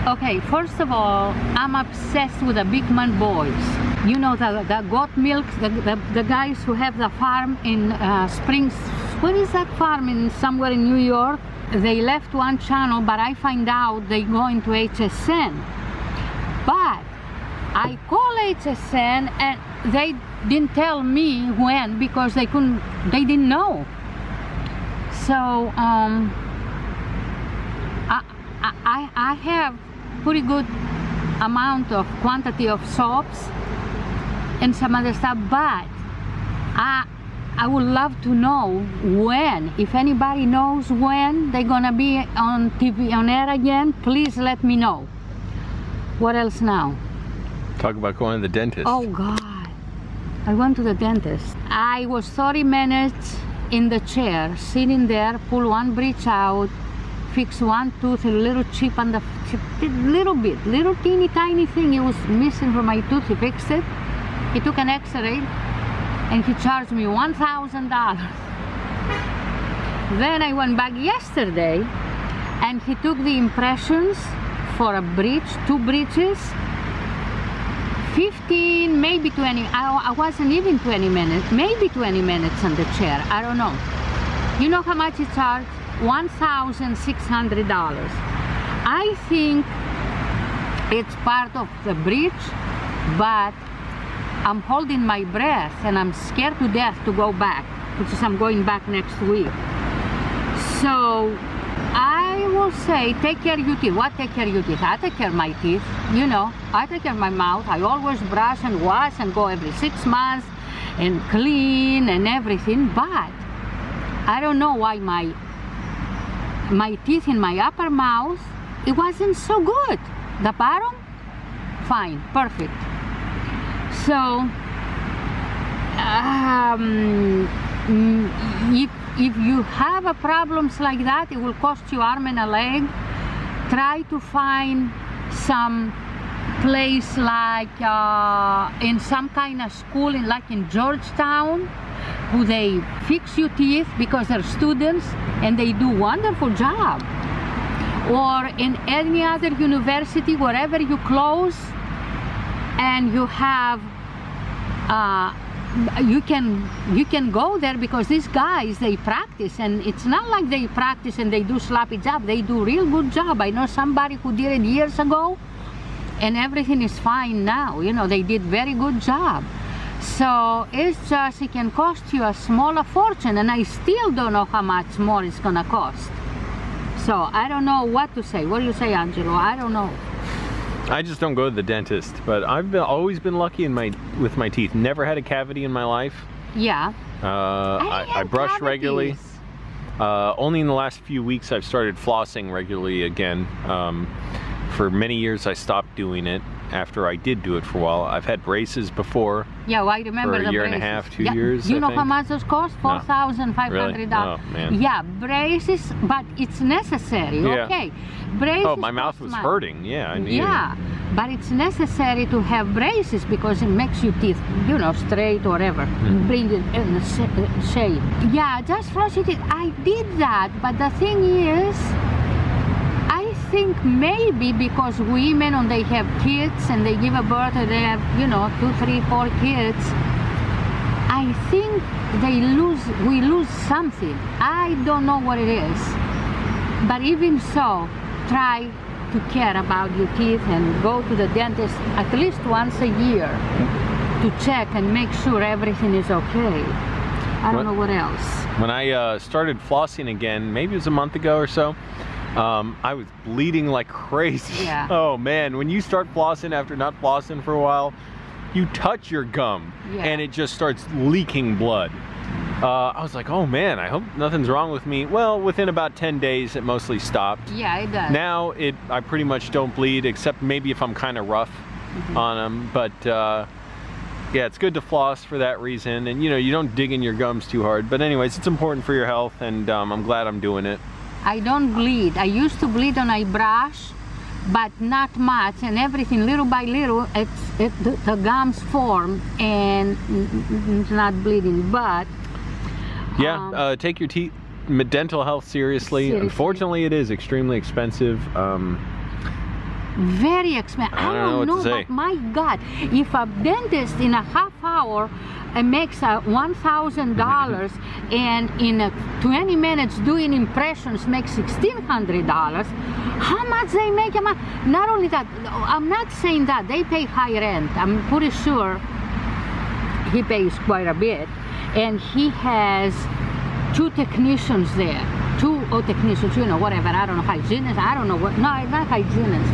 Okay, first of all, I'm obsessed with the Beekman boys. You know, the goat milk, the guys who have the farm in Springs. What is that farm in somewhere in New York? They left one channel, but I find out they go into HSN. But I call HSN and they didn't tell me when because they didn't know. So I have pretty good amount of quantity of soaps and some other stuff, but I would love to know when. If anybody knows when they're gonna be on TV on air again, please let me know. What else now? Talk about going to the dentist. Oh God, I went to the dentist. I was 30 minutes in the chair, sitting there, pull one bridge out, fix one tooth, a little chip on the chip, little teeny tiny thing it was missing from my tooth. He fixed it. He took an X-ray and he charged me $1,000. Then I went back yesterday and he took the impressions for a bridge, 2 bridges, 15, maybe 20. I wasn't even 20 minutes, maybe 20 minutes on the chair. I don't know. You know how much he charged? $1,600. I think it's part of the bridge, but I'm holding my breath and I'm scared to death to go back because I'm going back next week. So I will say, take care of your teeth. What take care of your teeth? I take care of my teeth, you know. I take care of my mouth. I always brush and wash and go every 6 months and clean and everything, but I don't know why my teeth in my upper mouth, it wasn't so good. The bottom, fine, perfect. So if you have a problems like that, it will cost you arm and a leg. Try to find some place like in some kind of school, like in Georgetown, who they fix your teeth because they're students and they do wonderful job. Or in any other university, wherever you close and you have you can go there because these guys, they practice, and it's not like they practice and they do sloppy job. They do real good job. I know somebody who did it years ago and everything is fine now. You know, they did very good job. So it's just, it can cost you a smaller fortune, and I still don't know how much more it's gonna cost. So I don't know what to say. What do you say, Angelo? I don't know. I just don't go to the dentist, but I've always been lucky with my teeth. Never had a cavity in my life. Yeah. I brush regularly. Only in the last few weeks I've started flossing regularly again. For many years I stopped doing it after I did do it for a while. I've had braces before. Yeah, well, I remember for a year and a half, 2 years. You know how much those cost? $4,500. Really? Oh, man. Yeah, braces, but it's necessary. Yeah. Okay, braces. Oh, my mouth was hurting. Yeah, I needed it. But it's necessary to have braces because it makes your teeth, you know, straight or whatever, bring it in shape. Yeah, just floss your teeth. I did that, but the thing is, I think maybe because women, when they have kids and they give a birth and they have, you know, 2, 3, 4 kids, I think we lose something. I don't know what it is. But even so, try to care about your teeth and go to the dentist at least once a year to check and make sure everything is okay. I don't know what else. When I started flossing again, maybe it was a month ago or so, I was bleeding like crazy. Yeah. Oh man, when you start flossing after not flossing for a while, you touch your gum and it just starts leaking blood. I was like, oh man, I hope nothing's wrong with me. Well, within about 10 days, it mostly stopped. Yeah, it does. Now, I pretty much don't bleed, except maybe if I'm kind of rough on them. But yeah, it's good to floss for that reason. And you know, you don't dig in your gums too hard. But anyways, it's important for your health, and I'm glad I'm doing it. I don't bleed. I used to bleed when I brush, but not much, and everything little by little, the gums form and it's not bleeding. But yeah, take your dental health seriously. Unfortunately, it is extremely expensive. Very expensive. I don't know, but my God, if a dentist in a half hour makes $1,000 and in 20 minutes doing impressions makes $1,600, how much they make a month? Not only that, I'm not saying that they pay high rent. I'm pretty sure he pays quite a bit, and he has 2 technicians there. 2 technicians, you know, whatever, I don't know, hygienists, I don't know what, no, not hygienists.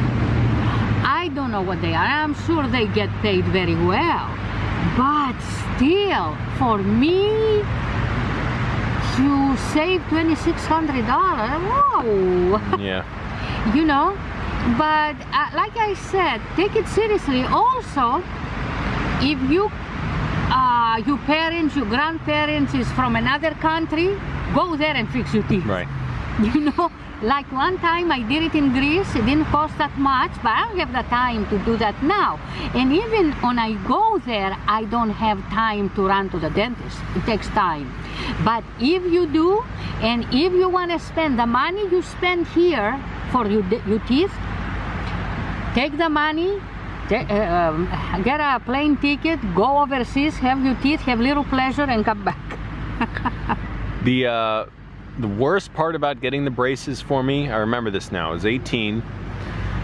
I don't know what they are. I'm sure they get paid very well. But still, for me to save $2,600, whoa! Yeah. You know, but like I said, take it seriously. Also, if you, your parents, your grandparents is from another country, go there and fix your teeth. Right. You know, like one time I did it in Greece, it didn't cost that much, but I don't have the time to do that now. And even when I go there, I don't have time to run to the dentist. It takes time. But if you do, and if you want to spend the money you spend here for your teeth, take the money, get a plane ticket, go overseas, have your teeth, have little pleasure, and come back. The worst part about getting the braces for me, I remember this now, I was 18,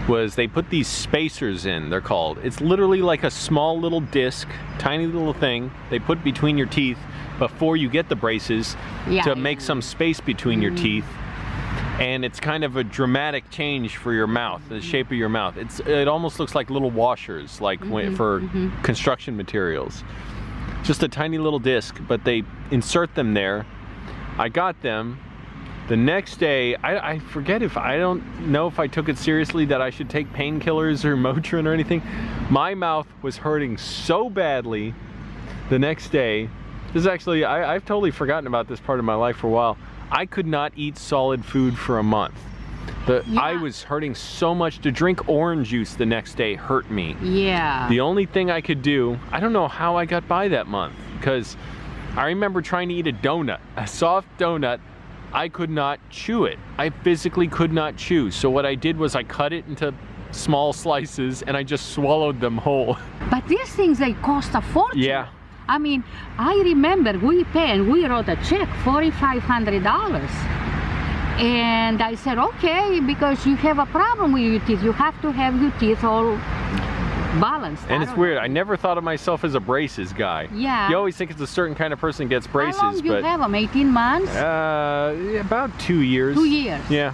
was they put these spacers in, they're called. It's literally like a small little disc, tiny little thing they put between your teeth before you get the braces to make some space between your teeth. And it's kind of a dramatic change for your mouth, the shape of your mouth. It almost looks like little washers, like for construction materials. Just a tiny little disc, but they insert them there. I got them. The next day, I forget if, I don't know if I took it seriously that I should take painkillers or Motrin or anything. My mouth was hurting so badly the next day. This is actually, I've totally forgotten about this part of my life for a while. I could not eat solid food for a month. I was hurting so much. To drink orange juice the next day hurt me. Yeah. The only thing I could do, I don't know how I got by that month, because I remember trying to eat a donut, a soft donut. I could not chew it. I physically could not chew. So what I did was I cut it into small slices and I just swallowed them whole. But these things, they cost a fortune. Yeah. I mean, I remember we wrote a check, $4,500. And I said, okay, because you have a problem with your teeth. You have to have your teeth all balanced. And it's weird. I never thought of myself as a braces guy. Yeah. You always think it's a certain kind of person that gets braces. How long do you have them? 18 months? About 2 years. 2 years. Yeah.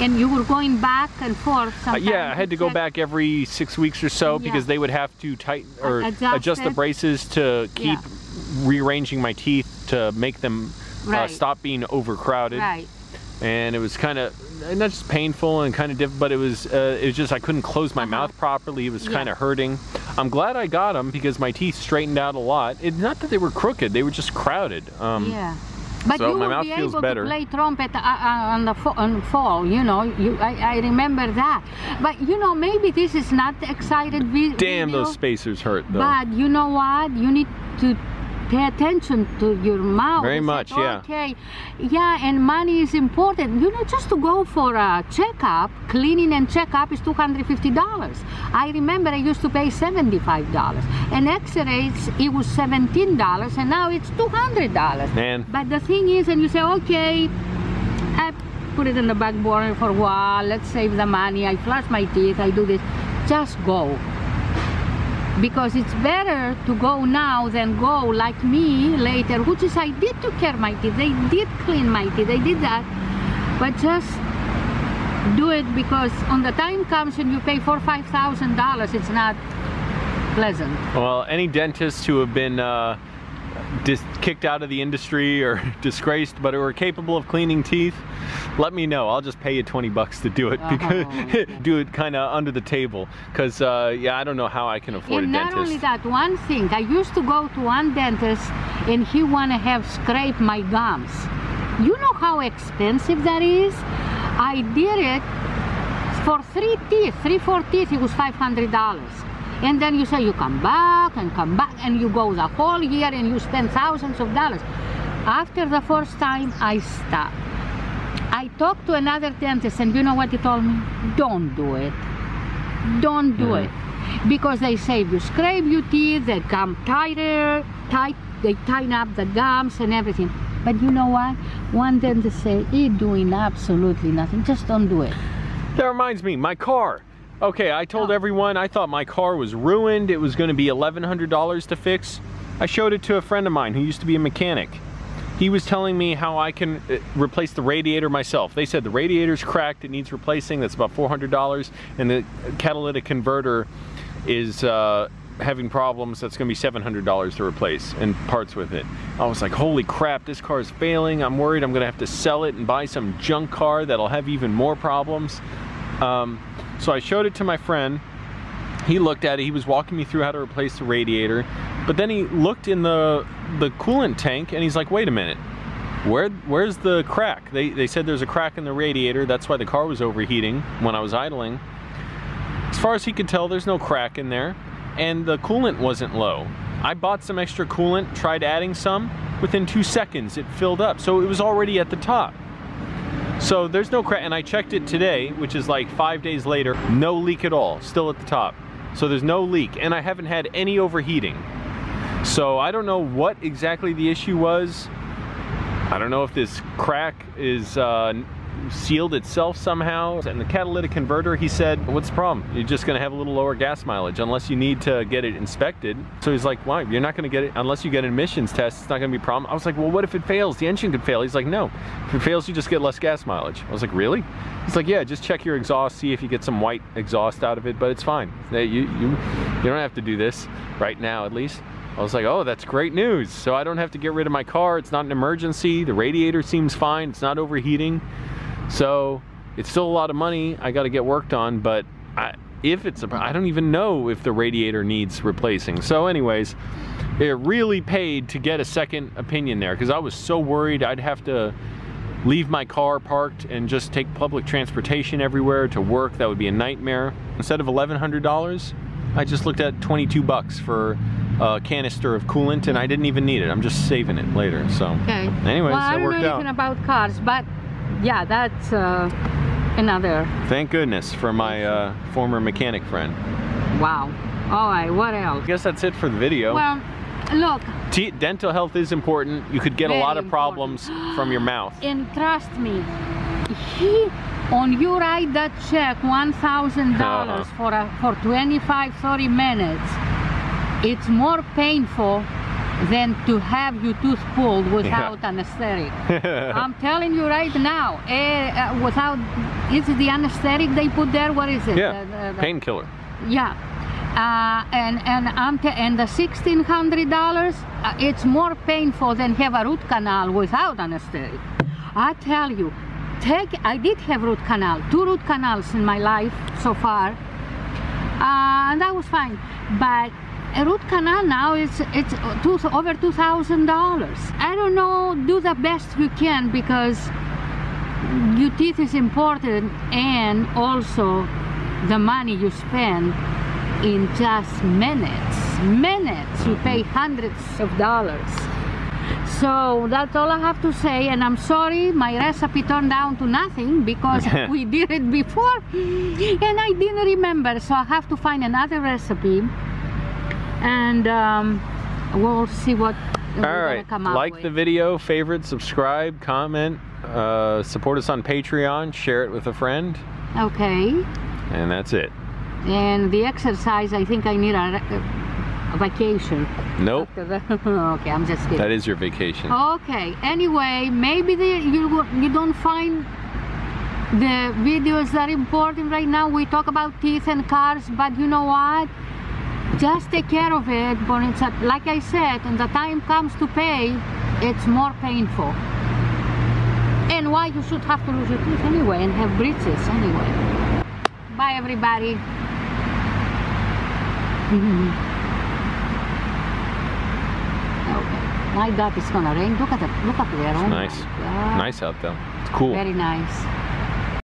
And you were going back and forth sometimes? Yeah, I had to go back every 6 weeks or so because they would have to tighten or adjust the braces to keep rearranging my teeth to make them stop being overcrowded. Right. And it was kind of not just painful and kind of different, but it was just I couldn't close my mouth properly. It was kind of hurting. I'm glad I got them because my teeth straightened out a lot. It's not that they were crooked; they were just crowded. Yeah. But so you will be able to play trumpet on fall, you know. I remember that. But you know, maybe this is not the excited video. Damn, those spacers hurt though. But you know what? You need to pay attention to your mouth. Very much, yeah. Okay, yeah, and money is important. You know, just to go for a checkup, cleaning and checkup is $250. I remember I used to pay $75. And X-rays, it was $17, and now it's $200. Man. But the thing is, and you say, okay, I put it in the back burner for a while, let's save the money, I flush my teeth, I do this. Just go. Because it's better to go now than go like me later, which is I did take care of my teeth, they did clean my teeth, they did that, but just do it because when the time comes and you pay $4,000 or $5,000, it's not pleasant. Well, any dentists who have been kicked out of the industry or disgraced but who are capable of cleaning teeth, let me know. I'll just pay you 20 bucks to do it, because do it kind of under the table, because yeah, I don't know how I can afford a dentist. And not only that, one thing, I used to go to one dentist and he want to have scrape my gums. You know how expensive that is? I did it for 4 teeth, it was $500. And then you say you come back, and you go the whole year and you spend thousands of dollars. After the first time, I stopped. I I talked to another dentist, and you know what he told me? Don't do it. Don't do it. Because they say if you scrape your teeth, they come tighter, they tighten up the gums and everything. But you know what? One dentist said, you're doing absolutely nothing. Just don't do it. That reminds me, my car. Okay, I told everyone I thought my car was ruined. It was going to be $1,100 to fix. I showed it to a friend of mine who used to be a mechanic. He was telling me how I can replace the radiator myself. They said the radiator's cracked, it needs replacing, that's about $400, and the catalytic converter is having problems, that's gonna be $700 to replace, and parts with it. I was like, holy crap, this car is failing. I'm worried I'm gonna have to sell it and buy some junk car that'll have even more problems. So I showed it to my friend. He looked at it, he was walking me through how to replace the radiator, but then he looked in the coolant tank and he's like, wait a minute, where's the crack? They said there's a crack in the radiator, that's why the car was overheating when I was idling. As far as he could tell, there's no crack in there, and the coolant wasn't low. I bought some extra coolant, tried adding some, within 2 seconds it filled up, so it was already at the top. So there's no crack, and I checked it today, which is like 5 days later, no leak at all, still at the top. So there's no leak, and I haven't had any overheating. So I don't know what exactly the issue was. I don't know if this crack is sealed itself somehow. And the catalytic converter, he said, what's the problem? You're just gonna have a little lower gas mileage unless you need to get it inspected. So he's like, why? You're not gonna get it unless you get an emissions test. It's not gonna be a problem. I was like, well, what if it fails? The engine could fail. He's like, no, if it fails, you just get less gas mileage. I was like, really? He's like, yeah, just check your exhaust, see if you get some white exhaust out of it, but it's fine. You don't have to do this right now, at least. I was like, oh, that's great news. So I don't have to get rid of my car. It's not an emergency. The radiator seems fine. It's not overheating. So it's still a lot of money I got to get worked on, but I don't even know if the radiator needs replacing. So anyways, it really paid to get a second opinion there, because I was so worried I'd have to leave my car parked and just take public transportation everywhere to work. That would be a nightmare. Instead of $1,100, I just looked at 22 bucks for a canister of coolant, and I didn't even need it. I'm just saving it later. So okay. Anyways, well, it worked out. I don't know anything about cars, but yeah, that's another. Thank goodness for my former mechanic friend. Wow. All right, what else? I guess that's it for the video. Well, look. Dental health is important. You could get a lot of problems from your mouth. And trust me, on you write that check, $1,000 for 25, 30 minutes, it's more painful than to have your tooth pulled without anesthetic. I'm telling you right now, without, is it the anesthetic they put there? What is it? Yeah, painkiller. Yeah. And the $1,600, it's more painful than have a root canal without anesthetic. I tell you, I did have root canal, 2 root canals in my life so far, and that was fine. But a root canal now it's over $2,000. I don't know. Do the best you can, because your teeth is important, and also the money you spend in just minutes you pay hundreds of dollars. So that's all I have to say, and I'm sorry my recipe turned down to nothing, because we did it before and I didn't remember, so I have to find another recipe, and we'll see what we're gonna come up with. Like the video, favorite, subscribe, comment, support us on Patreon, share it with a friend. Okay. And that's it. And the exercise, I think I need a vacation. Nope. Okay, I'm just kidding. That is your vacation. Okay. Anyway, maybe you don't find the videos that are important right now. We talk about teeth and cars, but you know what? Just take care of it. But it's like I said, when the time comes to pay, it's more painful. And why you should have to lose your teeth anyway and have bridges anyway. Bye, everybody. Okay. My God, it's gonna rain. Look up there. Oh, nice. Nice out there. It's cool. Very nice.